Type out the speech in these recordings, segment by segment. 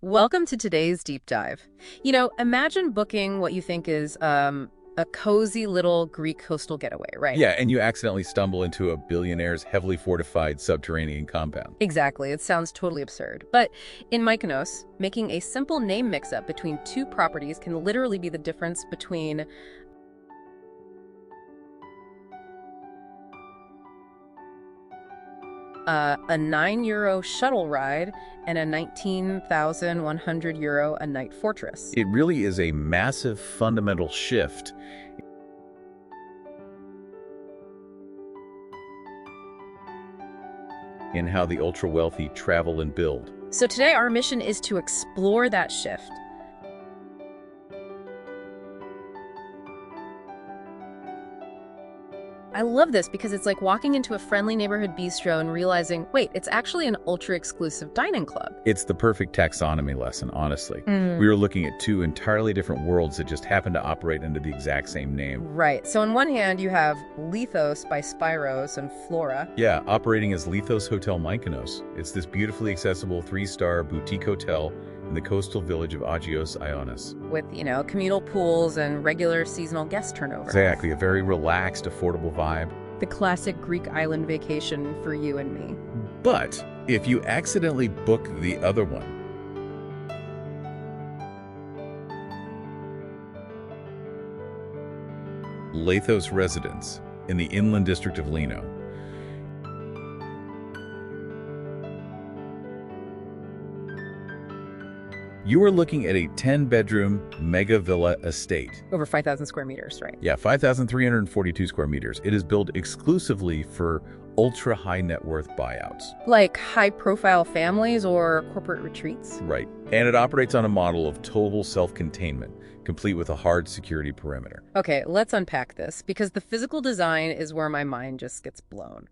Welcome to today's deep dive. Imagine booking what you think is a cozy little Greek coastal getaway, right? Yeah, and you accidentally stumble into a billionaire's heavily fortified subterranean compound. Exactly. It sounds totally absurd. But in Mykonos, making a simple name mix-up between two properties can literally be the difference between a €9 shuttle ride and a 19,100 euro a night fortress. It really is a massive fundamental shift in how the ultra-wealthy travel and build. So today our mission is to explore that shift. I love this because it's like walking into a friendly neighborhood bistro and realizing, wait, it's actually an ultra-exclusive dining club. It's the perfect taxonomy lesson, honestly. Mm. We were looking at two entirely different worlds that just happen to operate under the exact same name. Right. So on one hand, you have Lithos by Spiros and Flora. Yeah, operating as Lithos Hotel Mykonos. It's this beautifully accessible 3-star boutique hotel in the coastal village of Agios Ionis. With, communal pools and regular seasonal guest turnover. Exactly, a very relaxed, affordable vibe. The classic Greek island vacation for you and me. But if you accidentally book the other one, Lithos Residence in the inland district of Leno, you are looking at a 10-bedroom mega villa estate. Over 5,000 square meters, right? Yeah, 5,342 square meters. It is built exclusively for ultra-high net worth buyouts. Like high-profile families or corporate retreats? Right. And it operates on a model of total self-containment, complete with a hard security perimeter. Okay, let's unpack this, because the physical design is where my mind just gets blown.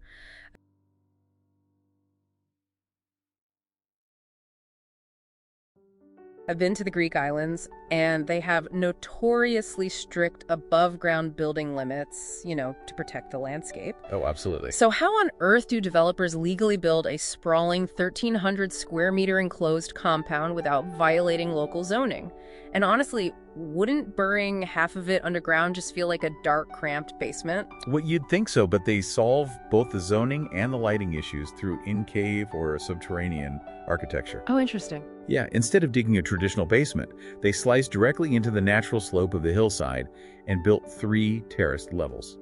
I've been to the Greek islands, and they have notoriously strict above-ground building limits, to protect the landscape. Oh, absolutely. So how on earth do developers legally build a sprawling 1,300 square meter enclosed compound without violating local zoning? And honestly, wouldn't burying half of it underground just feel like a dark, cramped basement? Well, you'd think so, but they solve both the zoning and the lighting issues through in-cave or subterranean architecture. Oh, interesting. Yeah, instead of digging a traditional basement, they sliced directly into the natural slope of the hillside and built 3 terraced levels.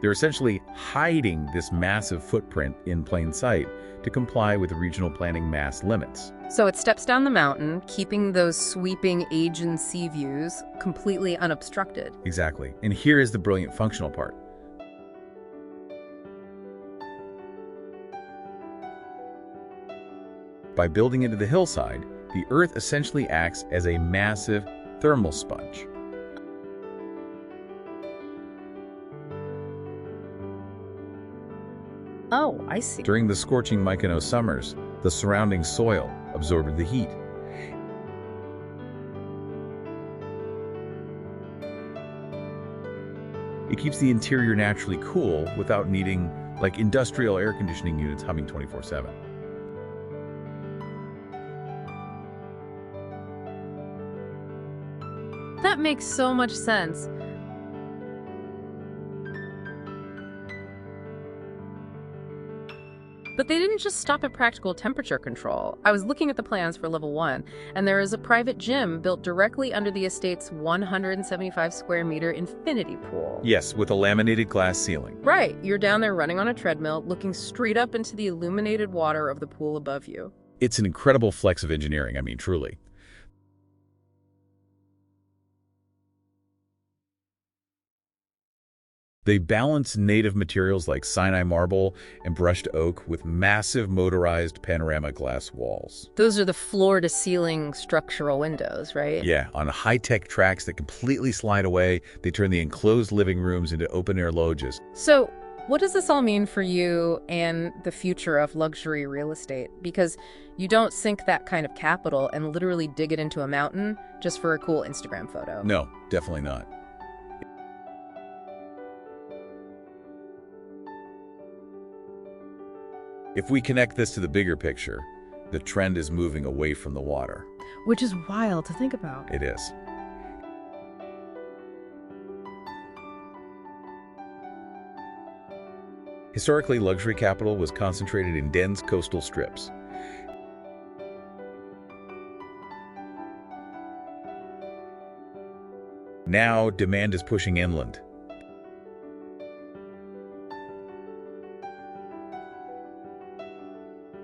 They're essentially hiding this massive footprint in plain sight to comply with regional planning mass limits. So it steps down the mountain, keeping those sweeping Aegean Sea views completely unobstructed. Exactly. And here is the brilliant functional part. By building into the hillside, the earth essentially acts as a massive thermal sponge. Oh, I see. During the scorching Mykonos summers, the surrounding soil absorbed the heat. It keeps the interior naturally cool without needing, like, industrial air conditioning units humming 24/7. That makes so much sense. But they didn't just stop at practical temperature control. I was looking at the plans for level 1, and there is a private gym built directly under the estate's 175 square meter infinity pool. Yes, with a laminated glass ceiling. Right, you're down there running on a treadmill, looking straight up into the illuminated water of the pool above you. It's an incredible flex of engineering, I mean, truly. They balance native materials like Sinai marble and brushed oak with massive motorized panorama glass walls. Those are the floor-to-ceiling structural windows, right? Yeah, on high-tech tracks that completely slide away, they turn the enclosed living rooms into open-air loggias. So, what does this all mean for you and the future of luxury real estate? Because you don't sink that kind of capital and literally dig it into a mountain just for a cool Instagram photo. No, definitely not. If we connect this to the bigger picture, the trend is moving away from the water. Which is wild to think about. It is. Historically, luxury capital was concentrated in dense coastal strips. Now, demand is pushing inland.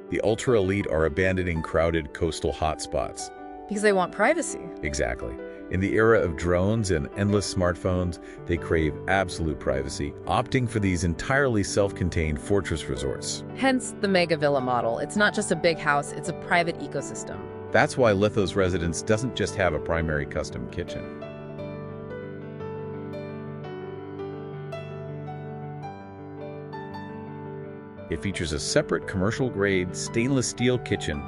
The ultra-elite are abandoning crowded coastal hotspots. Because they want privacy. Exactly. In the era of drones and endless smartphones, they crave absolute privacy, opting for these entirely self-contained fortress resorts. Hence the mega villa model. It's not just a big house, it's a private ecosystem. That's why Lithos Residence doesn't just have a primary custom kitchen. It features a separate commercial-grade stainless steel kitchen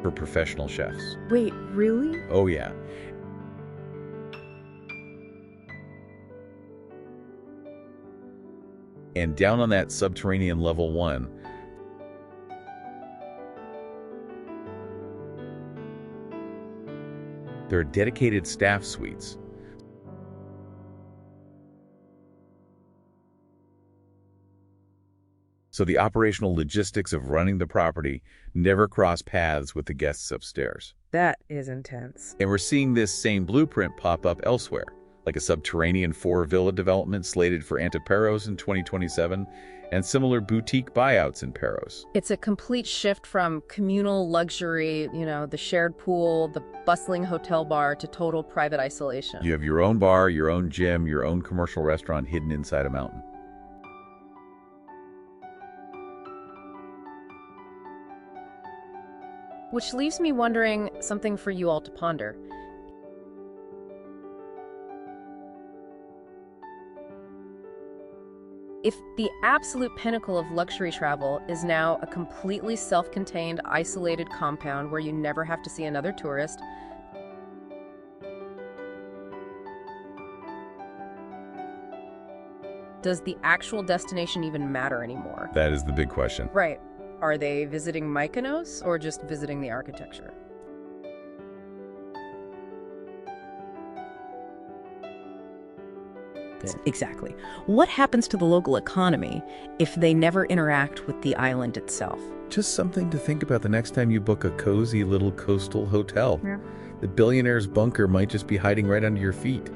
for professional chefs. Wait, really? Oh yeah. And down on that subterranean level 1, there are dedicated staff suites. So the operational logistics of running the property never cross paths with the guests upstairs. That is intense. And we're seeing this same blueprint pop up elsewhere, like a subterranean 4-villa development slated for Antiparos in 2027, and similar boutique buyouts in Paros. It's a complete shift from communal luxury, the shared pool, the bustling hotel bar, to total private isolation. You have your own bar, your own gym, your own commercial restaurant hidden inside a mountain. Which leaves me wondering something for you all to ponder. If the absolute pinnacle of luxury travel is now a completely self-contained, isolated compound where you never have to see another tourist, does the actual destination even matter anymore? That is the big question. Right. Are they visiting Mykonos or just visiting the architecture? Exactly. What happens to the local economy if they never interact with the island itself? Just something to think about the next time you book a cozy little coastal hotel. Yeah. The billionaire's bunker might just be hiding right under your feet.